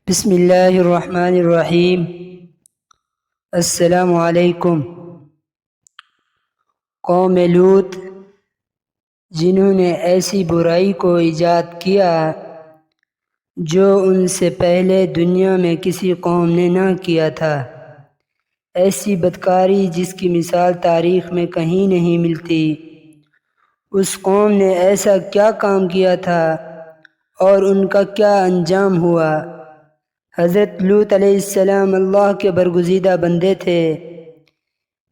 بسم اللہ الرحمن الرحیم۔ السلام علیکم۔ قوم لوط جنہوں نے ایسی برائی کو ایجاد کیا جو ان سے پہلے دنیا میں کسی قوم نے نہ کیا تھا، ایسی بدکاری جس کی مثال تاریخ میں کہیں نہیں ملتی۔ اس قوم نے ایسا کیا کام کیا تھا اور ان کا کیا انجام ہوا؟ حضرت لوط علیہ السلام اللہ کے برگزیدہ بندے تھے۔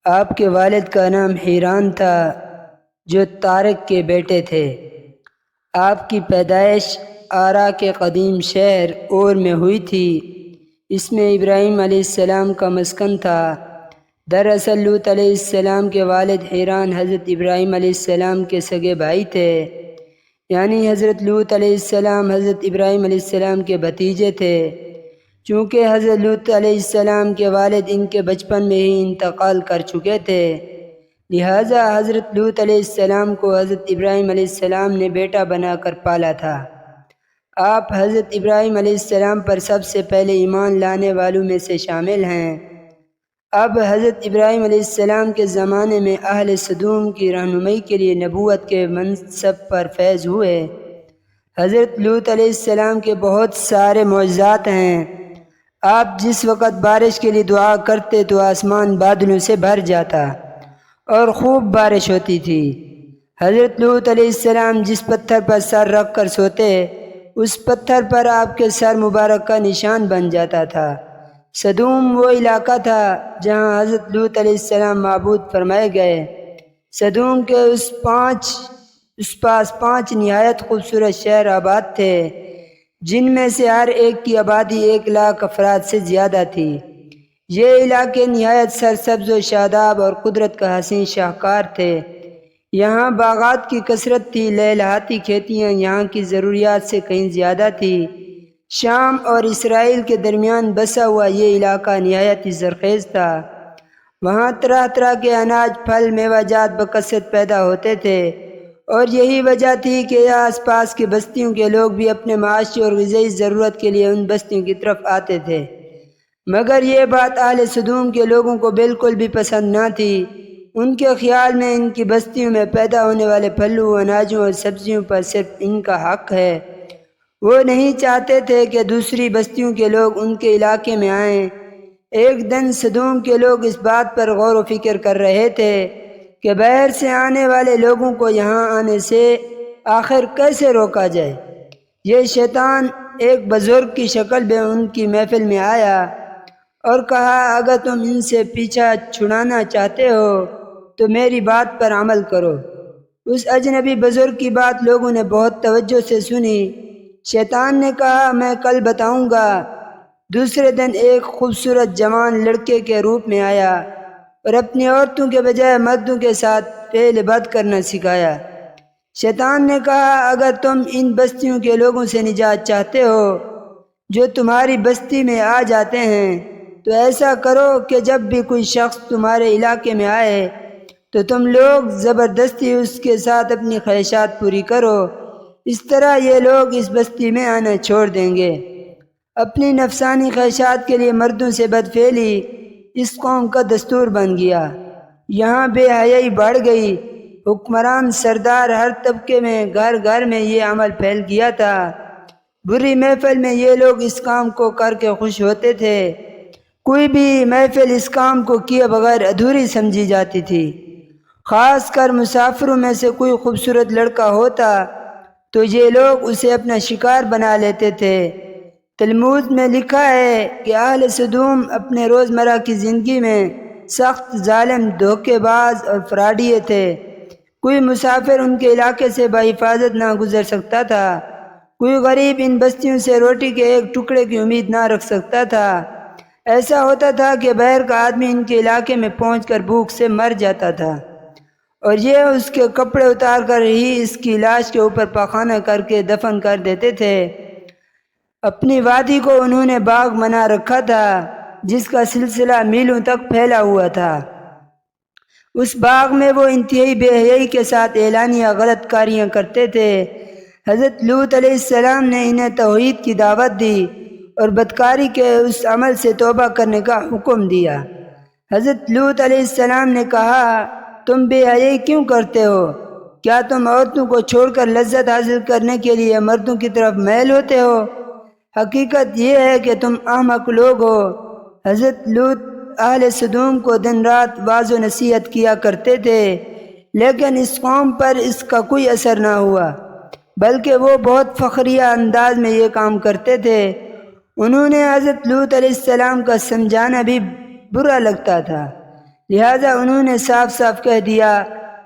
آپ کے والد کا نام حیران تھا جو طارق کے بیٹے تھے۔ آپ کی پیدائش آرا کے قدیم شہر اور میں ہوئی تھی۔ اس میں ابراہیم علیہ السلام کا مسکن تھا۔ دراصل لوط علیہ السلام کے والد حیران حضرت ابراہیم علیہ السلام کے سگے بھائی تھے، یعنی حضرت لوط علیہ السلام حضرت ابراہیم علیہ السلام کے بھتیجے تھے۔ چونکہ حضرت لوط علیہ السلام کے والد ان کے بچپن میں ہی انتقال کر چکے تھے، لہٰذا حضرت لوط علیہ السلام کو حضرت ابراہیم علیہ السلام نے بیٹا بنا کر پالا تھا۔ آپ حضرت ابراہیم علیہ السلام پر سب سے پہلے ایمان لانے والوں میں سے شامل ہیں۔ اب حضرت ابراہیم علیہ السلام کے زمانے میں اہل سدوم کی رہنمائی کے لیے نبوت کے منصب پر فیض ہوئے۔ حضرت لوط علیہ السلام کے بہت سارے معجزات ہیں۔ آپ جس وقت بارش کے لیے دعا کرتے تو آسمان بادلوں سے بھر جاتا اور خوب بارش ہوتی تھی۔ حضرت لوط علیہ السلام جس پتھر پر سر رکھ کر سوتے، اس پتھر پر آپ کے سر مبارک کا نشان بن جاتا تھا۔ سدوم وہ علاقہ تھا جہاں حضرت لوط علیہ السلام معبود فرمائے گئے۔ سدوم کے اس پاس 5 نہایت خوبصورت شہر آباد تھے، جن میں سے ہر ایک کی آبادی 1 لاکھ افراد سے زیادہ تھی۔ یہ علاقے نہایت سرسبز و شاداب اور قدرت کا حسین شاہکار تھے۔ یہاں باغات کی کثرت تھی، لہلہاتی کھیتیاں یہاں کی ضروریات سے کہیں زیادہ تھی۔ شام اور اسرائیل کے درمیان بسا ہوا یہ علاقہ نہایت ہی زرخیز تھا۔ وہاں طرح طرح کے اناج، پھل، میوہ جات بکثرت پیدا ہوتے تھے، اور یہی وجہ تھی کہ آس پاس کی بستیوں کے لوگ بھی اپنے معاشی اور غذائی ضرورت کے لیے ان بستیوں کی طرف آتے تھے۔ مگر یہ بات اہل سدوم کے لوگوں کو بالکل بھی پسند نہ تھی۔ ان کے خیال میں ان کی بستیوں میں پیدا ہونے والے پھلوں، اناجوں اور سبزیوں پر صرف ان کا حق ہے۔ وہ نہیں چاہتے تھے کہ دوسری بستیوں کے لوگ ان کے علاقے میں آئیں۔ ایک دن سدوم کے لوگ اس بات پر غور و فکر کر رہے تھے کہ باہر سے آنے والے لوگوں کو یہاں آنے سے آخر کیسے روکا جائے۔ یہ شیطان ایک بزرگ کی شکل میں ان کی محفل میں آیا اور کہا، اگر تم ان سے پیچھا چھڑانا چاہتے ہو تو میری بات پر عمل کرو۔ اس اجنبی بزرگ کی بات لوگوں نے بہت توجہ سے سنی۔ شیطان نے کہا، میں کل بتاؤں گا۔ دوسرے دن ایک خوبصورت جوان لڑکے کے روپ میں آیا اور اپنی عورتوں کے بجائے مردوں کے ساتھ فعل بد کرنا سکھایا۔ شیطان نے کہا، اگر تم ان بستیوں کے لوگوں سے نجات چاہتے ہو جو تمہاری بستی میں آ جاتے ہیں، تو ایسا کرو کہ جب بھی کوئی شخص تمہارے علاقے میں آئے تو تم لوگ زبردستی اس کے ساتھ اپنی خواہشات پوری کرو۔ اس طرح یہ لوگ اس بستی میں آنا چھوڑ دیں گے۔ اپنی نفسانی خواہشات کے لیے مردوں سے بدفعلی اس قوم کا دستور بن گیا۔ یہاں بے حیائی بڑھ گئی۔ حکمران سردار ہر طبقے میں، گھر گھر میں یہ عمل پھیل گیا تھا۔ بری محفل میں یہ لوگ اس کام کو کر کے خوش ہوتے تھے۔ کوئی بھی محفل اس کام کو کیے بغیر ادھوری سمجھی جاتی تھی۔ خاص کر مسافروں میں سے کوئی خوبصورت لڑکا ہوتا تو یہ لوگ اسے اپنا شکار بنا لیتے تھے۔ تلمود میں لکھا ہے کہ اہل سدوم اپنے روزمرہ کی زندگی میں سخت ظالم، دھوکے باز اور فراڈیے تھے۔ کوئی مسافر ان کے علاقے سے بحفاظت نہ گزر سکتا تھا۔ کوئی غریب ان بستیوں سے روٹی کے ایک ٹکڑے کی امید نہ رکھ سکتا تھا۔ ایسا ہوتا تھا کہ باہر کا آدمی ان کے علاقے میں پہنچ کر بھوک سے مر جاتا تھا، اور یہ اس کے کپڑے اتار کر ہی اس کی لاش کے اوپر پاخانہ کر کے دفن کر دیتے تھے۔ اپنی وادی کو انہوں نے باغ بنا رکھا تھا جس کا سلسلہ میلوں تک پھیلا ہوا تھا۔ اس باغ میں وہ انتہائی بے حیائی کے ساتھ اعلانیہ غلط کاریاں کرتے تھے۔ حضرت لوط علیہ السلام نے انہیں توحید کی دعوت دی اور بدکاری کے اس عمل سے توبہ کرنے کا حکم دیا۔ حضرت لوط علیہ السلام نے کہا، تم بے حیائی کیوں کرتے ہو؟ کیا تم عورتوں کو چھوڑ کر لذت حاصل کرنے کے لیے مردوں کی طرف میل ہوتے ہو؟ حقیقت یہ ہے کہ تم احمق لوگ ہو۔ حضرت لوط اہل سدوم کو دن رات واعظ و نصیحت کیا کرتے تھے، لیکن اس قوم پر اس کا کوئی اثر نہ ہوا، بلکہ وہ بہت فخریہ انداز میں یہ کام کرتے تھے۔ انہوں نے حضرت لوط علیہ السلام کا سمجھانا بھی برا لگتا تھا، لہٰذا انہوں نے صاف صاف کہہ دیا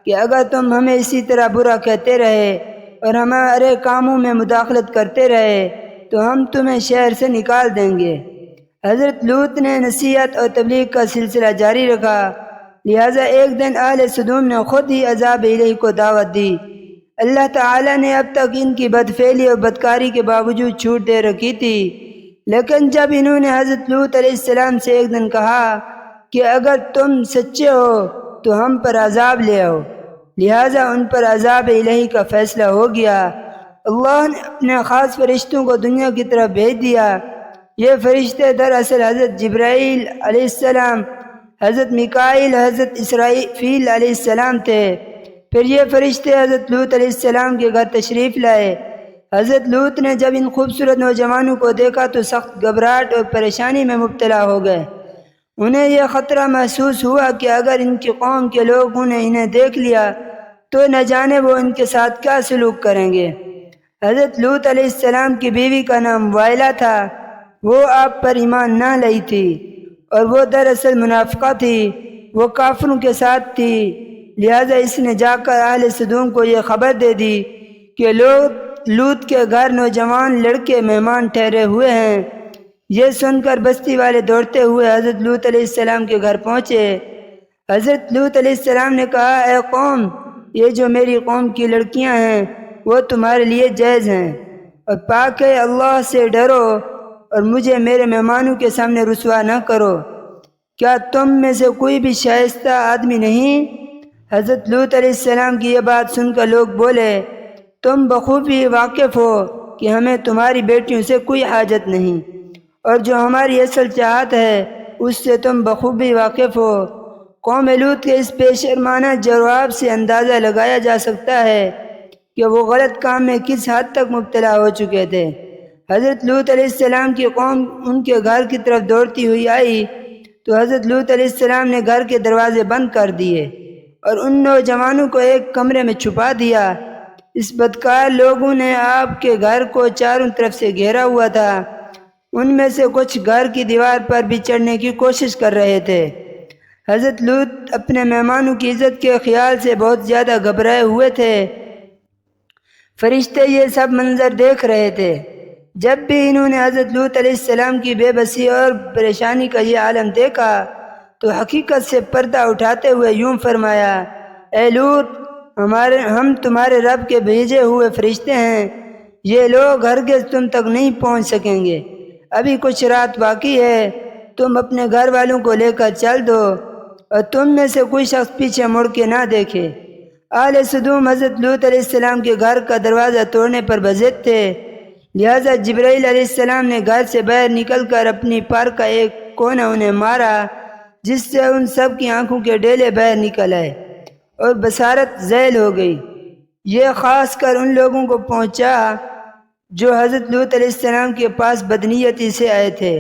کہ اگر تم ہمیں اسی طرح برا کہتے رہے اور ہمارے کاموں میں مداخلت کرتے رہے تو ہم تمہیں شہر سے نکال دیں گے۔ حضرت لوط نے نصیحت اور تبلیغ کا سلسلہ جاری رکھا، لہٰذا ایک دن اہل سدوم نے خود ہی عذاب الہی کو دعوت دی۔ اللہ تعالیٰ نے اب تک ان کی بدفعلی اور بدکاری کے باوجود چھوٹ دے رکھی تھی، لیکن جب انہوں نے حضرت لوط علیہ السلام سے ایک دن کہا کہ اگر تم سچے ہو تو ہم پر عذاب لے آؤ، لہٰذا ان پر عذاب الہی کا فیصلہ ہو گیا۔ اللہ نے اپنے خاص فرشتوں کو دنیا کی طرف بھیج دیا۔ یہ فرشتے دراصل حضرت جبرائیل علیہ السلام، حضرت میکائیل، حضرت اسرافیل علیہ السلام تھے۔ پھر یہ فرشتے حضرت لوط علیہ السلام کے گھر تشریف لائے۔ حضرت لوط نے جب ان خوبصورت نوجوانوں کو دیکھا تو سخت گھبراہٹ اور پریشانی میں مبتلا ہو گئے۔ انہیں یہ خطرہ محسوس ہوا کہ اگر ان کی قوم کے لوگوں نے انہیں دیکھ لیا تو نہ جانے وہ ان کے ساتھ کیا سلوک کریں گے۔ حضرت لوط علیہ السلام کی بیوی کا نام وائلہ تھا، وہ آپ پر ایمان نہ لائی تھی اور وہ دراصل منافقہ تھی، وہ کافروں کے ساتھ تھی، لہٰذا اس نے جا کر اہل سدوم کو یہ خبر دے دی کہ لوط کے گھر نوجوان لڑکے مہمان ٹھہرے ہوئے ہیں۔ یہ سن کر بستی والے دوڑتے ہوئے حضرت لوط علیہ السلام کے گھر پہنچے۔ حضرت لوط علیہ السلام نے کہا، اے قوم، یہ جو میری قوم کی لڑکیاں ہیں وہ تمہارے لیے جائز ہیں، اور پاک ہے اللہ سے ڈرو اور مجھے میرے مہمانوں کے سامنے رسوا نہ کرو۔ کیا تم میں سے کوئی بھی شائستہ آدمی نہیں؟ حضرت لوط علیہ السلام کی یہ بات سن کر لوگ بولے، تم بخوبی واقف ہو کہ ہمیں تمہاری بیٹیوں سے کوئی حاجت نہیں، اور جو ہماری اصل چاہت ہے اس سے تم بخوبی واقف ہو۔ قوم لوط کے اس پیشرمانہ جواب سے اندازہ لگایا جا سکتا ہے کہ وہ غلط کام میں کس حد تک مبتلا ہو چکے تھے۔ حضرت لوط علیہ السلام کی قوم ان کے گھر کی طرف دوڑتی ہوئی آئی تو حضرت لوط علیہ السلام نے گھر کے دروازے بند کر دیے اور ان نوجوانوں کو ایک کمرے میں چھپا دیا۔ اس بدکار لوگوں نے آپ کے گھر کو چاروں طرف سے گھیرا ہوا تھا۔ ان میں سے کچھ گھر کی دیوار پر بھی چڑھنے کی کوشش کر رہے تھے۔ حضرت لوط اپنے مہمانوں کی عزت کے خیال سے بہت زیادہ گھبرائے ہوئے تھے۔ فرشتے یہ سب منظر دیکھ رہے تھے۔ جب بھی انہوں نے حضرت لوط علیہ السلام کی بے بسی اور پریشانی کا یہ عالم دیکھا تو حقیقت سے پردہ اٹھاتے ہوئے یوں فرمایا، اے لوط، ہم تمہارے رب کے بھیجے ہوئے فرشتے ہیں، یہ لوگ ہرگز تم تک نہیں پہنچ سکیں گے۔ ابھی کچھ رات باقی ہے، تم اپنے گھر والوں کو لے کر چل دو اور تم میں سے کوئی شخص پیچھے مڑ کے نہ دیکھے۔ اہل سدوم حضرت لوط علیہ السلام کے گھر کا دروازہ توڑنے پر بضد تھے، لہٰذا جبرائیل علیہ السلام نے گھر سے باہر نکل کر اپنی پر کا ایک کونا انہیں مارا، جس سے ان سب کی آنکھوں کے ڈیلے باہر نکل آئے اور بصارت ذیل ہو گئی۔ یہ خاص کر ان لوگوں کو پہنچا جو حضرت لوط علیہ السلام کے پاس بدنیتی سے آئے تھے۔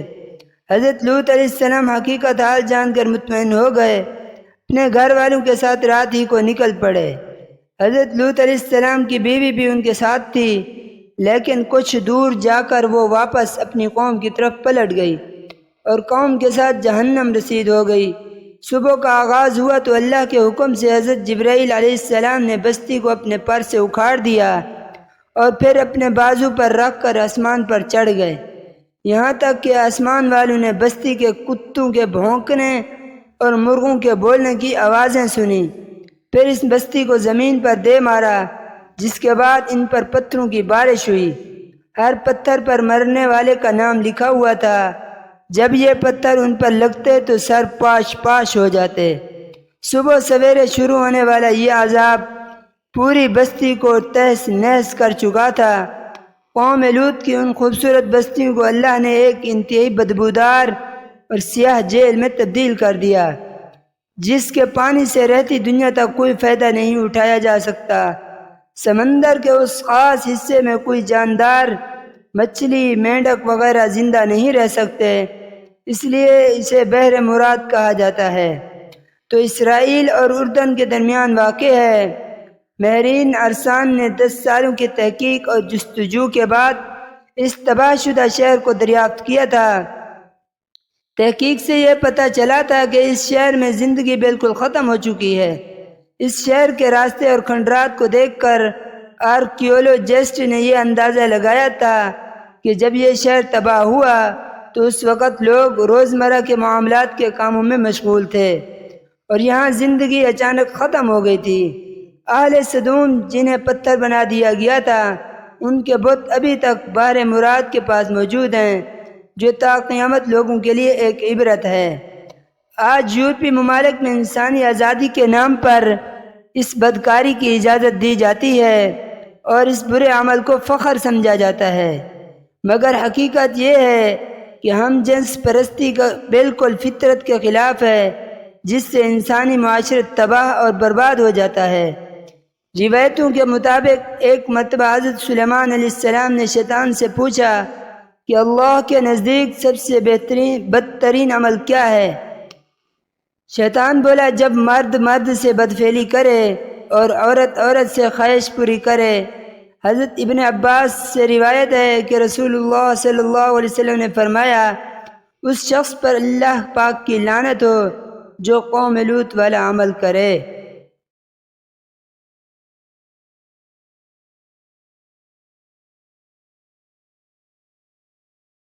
حضرت لوط علیہ السلام حقیقت حال جان کر مطمئن ہو گئے، اپنے گھر والوں کے ساتھ رات ہی کو نکل پڑے۔ حضرت لوط علیہ السلام کی بیوی بھی ان کے ساتھ تھی، لیکن کچھ دور جا کر وہ واپس اپنی قوم کی طرف پلٹ گئی اور قوم کے ساتھ جہنم رسید ہو گئی۔ صبح کا آغاز ہوا تو اللہ کے حکم سے حضرت جبرائیل علیہ السلام نے بستی کو اپنے پر سے اکھاڑ دیا اور پھر اپنے بازو پر رکھ کر آسمان پر چڑھ گئے، یہاں تک کہ آسمان والوں نے بستی کے کتوں کے بھونکنے اور مرغوں کے بولنے کی آوازیں سنی۔ پھر اس بستی کو زمین پر دے مارا، جس کے بعد ان پر پتھروں کی بارش ہوئی۔ ہر پتھر پر مرنے والے کا نام لکھا ہوا تھا۔ جب یہ پتھر ان پر لگتے تو سر پاش پاش ہو جاتے۔ صبح سویرے شروع ہونے والا یہ عذاب پوری بستی کو تہس نہس کر چکا تھا۔ قوم لوط کی ان خوبصورت بستیوں کو اللہ نے ایک انتہائی بدبودار اور سیاہ جیل میں تبدیل کر دیا، جس کے پانی سے رہتی دنیا تک کوئی فائدہ نہیں اٹھایا جا سکتا۔ سمندر کے اس خاص حصے میں کوئی جاندار، مچھلی، مینڈک وغیرہ زندہ نہیں رہ سکتے، اس لیے اسے بحر مراد کہا جاتا ہے۔ تو اسرائیل اور اردن کے درمیان واقع ہے۔ ماہرین ارسان نے 10 سالوں کی تحقیق اور جستجو کے بعد اس تباہ شدہ شہر کو دریافت کیا تھا۔ تحقیق سے یہ پتہ چلا تھا کہ اس شہر میں زندگی بالکل ختم ہو چکی ہے۔ اس شہر کے راستے اور کھنڈرات کو دیکھ کر آرکیولوجسٹ نے یہ اندازہ لگایا تھا کہ جب یہ شہر تباہ ہوا تو اس وقت لوگ روزمرہ کے معاملات کے کاموں میں مشغول تھے اور یہاں زندگی اچانک ختم ہو گئی تھی۔ اہل سدوم جنہیں پتھر بنا دیا گیا تھا، ان کے بت ابھی تک بحر مراد کے پاس موجود ہیں، جو تا قیامت لوگوں کے لیے ایک عبرت ہے۔ آج یورپی ممالک میں انسانی آزادی کے نام پر اس بدکاری کی اجازت دی جاتی ہے اور اس برے عمل کو فخر سمجھا جاتا ہے، مگر حقیقت یہ ہے کہ ہم جنس پرستی کا بالکل فطرت کے خلاف ہے، جس سے انسانی معاشرت تباہ اور برباد ہو جاتا ہے۔ روایتوں کے مطابق ایک مرتبہ حضرت سلیمان علیہ السلام نے شیطان سے پوچھا کہ اللہ کے نزدیک سب سے بدترین عمل کیا ہے؟ شیطان بولا، جب مرد مرد سے بدفعلی کرے اور عورت عورت سے خواہش پوری کرے۔ حضرت ابن عباس سے روایت ہے کہ رسول اللہ صلی اللہ علیہ وسلم نے فرمایا، اس شخص پر اللہ پاک کی لعنت ہو جو قوم لوط والا عمل کرے۔